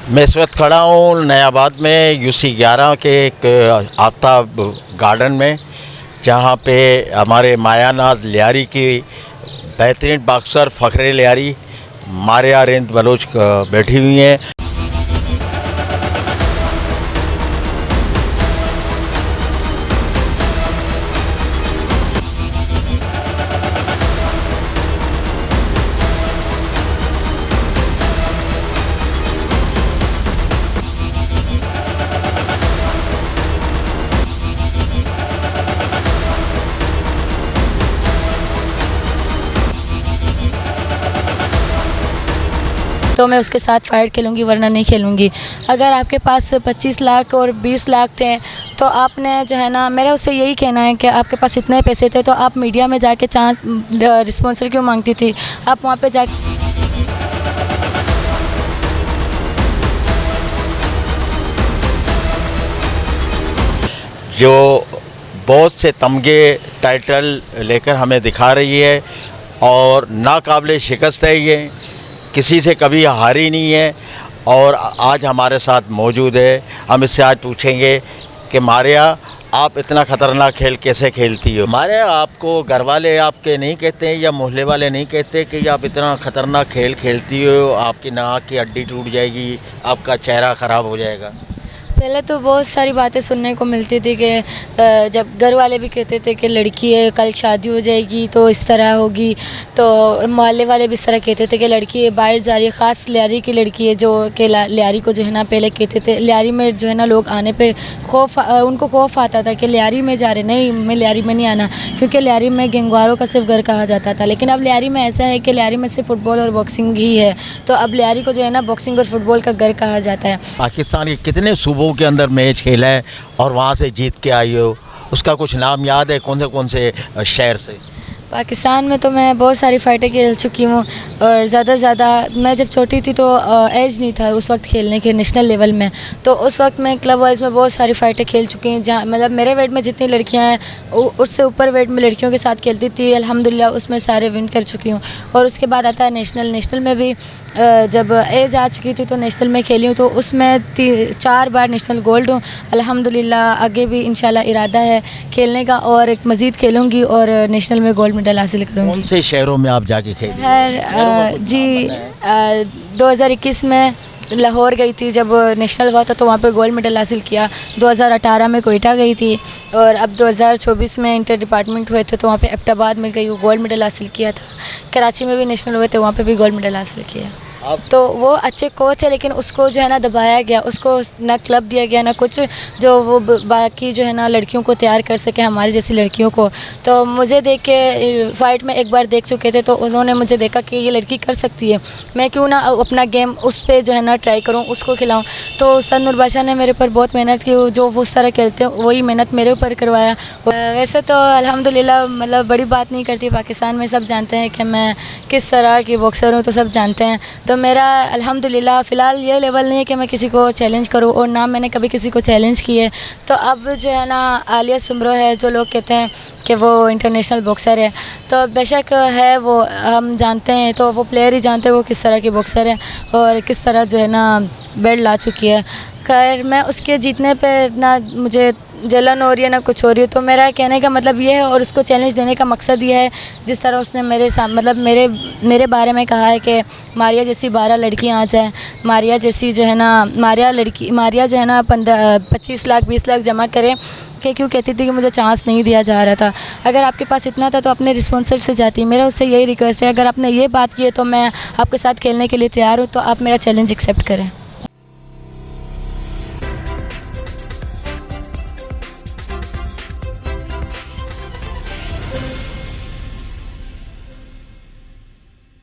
मैं इस वक्त खड़ा हूँ नयाबाद में UC11 के एक आफ्ताब गार्डन में, जहाँ पे हमारे मायानाज लियारी की बेहतरीन बॉक्सर फ़खरे लियारी मारिया रिंद बलोच बैठी हुई हैं। तो मैं उसके साथ फाइट खेलूँगी, वरना नहीं खेलूँगी। अगर आपके पास 25 लाख और 20 लाख थे तो आपने जो है ना, मेरा उससे यही कहना है कि आपके पास इतने पैसे थे तो आप मीडिया में जाके स्पॉन्सर क्यों मांगती थी? आप वहाँ पे जाके जो बहुत से तमगे टाइटल लेकर हमें दिखा रही है और नाकाबिले शिकस्त है, ये किसी से कभी हारी नहीं है और आज हमारे साथ मौजूद है। हम इससे आज पूछेंगे कि मारिया, आप इतना ख़तरनाक खेल कैसे खेलती हो? मारिया, आपको घर वाले आपके नहीं कहते हैं या मोहल्ले वाले नहीं कहते कि आप इतना ख़तरनाक खेल खेलती हो, आपकी नाक की हड्डी टूट जाएगी, आपका चेहरा ख़राब हो जाएगा? पहले तो बहुत सारी बातें सुनने को मिलती थी कि जब घर वाले भी कहते थे कि लड़की है, कल शादी हो जाएगी तो इस तरह होगी, तो मोहल्ले वाले भी इस तरह कहते थे कि लड़की है बाहर जा रही है, ख़ास लियारी की लड़की है, जो कि लियारी को जो है ना पहले कहते थे। लियारी में जो है ना लोग आने पे उनको खौफ आता था कि लियारी में जा रहे, नहीं मैं लियारी में नहीं आना, क्योंकि लियारी में गैंगवारों का सिर्फ घर कहा जाता था। लेकिन अब लियारी में ऐसा है कि लियारी में सिर्फ फुटबॉल और बॉक्सिंग ही है, तो अब लियारी को जो है ना बॉक्सिंग और फुटबॉल का घर कहा जाता है। पाकिस्तान के कितने सूबों के अंदर मैच खेला है और वहाँ से जीत के आई हो? उसका कुछ नाम याद है? कौन से शहर से? पाकिस्तान में तो मैं बहुत सारी फ़ाइटें खेल चुकी हूँ और ज़्यादा से ज़्यादा मैं जब छोटी थी तो एज नहीं था उस वक्त खेलने के नेशनल लेवल में, तो उस वक्त मैं क्लब वाइज में बहुत सारी फ़ाइटें खेल चुकी हैं। जहाँ मतलब मेरे वेट में जितनी लड़कियाँ हैं उससे ऊपर वेट में लड़कियों के साथ खेलती थी, अल्हम्दुलिल्लाह उसमें सारे विन कर चुकी हूँ। और उसके बाद आता है नेशनल में भी जब एज आ चुकी थी तो नेशनल में खेली हूँ, तो उसमें 4 बार नेशनल गोल्ड हूँ अल्हम्दुलिल्लाह। आगे भी इंशाल्लाह इरादा है खेलने का और एक मज़ीद खेलूँगी और नेशनल में गोल्ड मेडल हासिल करूँगी। कौन से शहरों में आप जाके खेली? जी 2021 में लाहौर गई थी, जब नेशनल हुआ था तो वहाँ पे गोल्ड मेडल हासिल किया। 2018 में कोयटा गई थी और अब 2024 में इंटर डिपार्टमेंट हुए थे तो वहाँ पे एबटाबाद में गई, गोल्ड मेडल हासिल किया था। कराची में भी नेशनल हुए थे, वहाँ पे भी गोल्ड मेडल हासिल किया। अब तो वो अच्छे कोच है, लेकिन उसको जो है ना दबाया गया, उसको ना क्लब दिया गया ना कुछ जो वो बाकी जो है ना लड़कियों को तैयार कर सके, हमारी जैसी लड़कियों को। तो मुझे देख के फ़ाइट में एक बार देख चुके थे तो उन्होंने मुझे देखा कि ये लड़की कर सकती है, मैं क्यों ना अपना गेम उस पर जो है ना ट्राई करूँ, उसको खिलाऊँ। तो उस्ताद नूर बादशाह ने मेरे पर बहुत मेहनत की, जो वो उस तरह खेलते हैं वही मेहनत मेरे ऊपर करवाया। वैसे तो अल्हम्दुलिल्लाह मतलब बड़ी बात नहीं करती, पाकिस्तान में सब जानते हैं कि मैं किस तरह की बॉक्सर हूँ, तो सब जानते हैं। तो मेरा अल्हम्दुलिल्लाह फ़िलहाल ये लेवल नहीं है कि मैं किसी को चैलेंज करूं और ना मैंने कभी किसी को चैलेंज किए। तो अब जो है ना आलिया सुमरो है, जो लोग कहते हैं कि वो इंटरनेशनल बॉक्सर है, तो बेशक है, वो हम जानते हैं, तो वो प्लेयर ही जानते हैं वो किस तरह की बॉक्सर है और किस तरह जो है ना बेल्ट ला चुकी है। खैर मैं उसके जीतने पे ना मुझे जलन हो रही है ना कुछ हो रही है, तो मेरा कहने का मतलब ये है और उसको चैलेंज देने का मकसद ये है, जिस तरह उसने मेरे बारे में कहा है कि मारिया जैसी 12 लड़कियाँ आ जाए, मारिया जैसी जो है ना मारिया जो है ना 25 लाख 20 लाख जमा करे, कि क्यों कहती थी कि मुझे चांस नहीं दिया जा रहा था। अगर आपके पास इतना था तो अपने रिस्पॉन्सर से जाती। मेरा उससे यही रिक्वेस्ट है, अगर आपने ये बात की है तो मैं आपके साथ खेलने के लिए तैयार हूँ, तो आप मेरा चैलेंज एक्सेप्ट करें।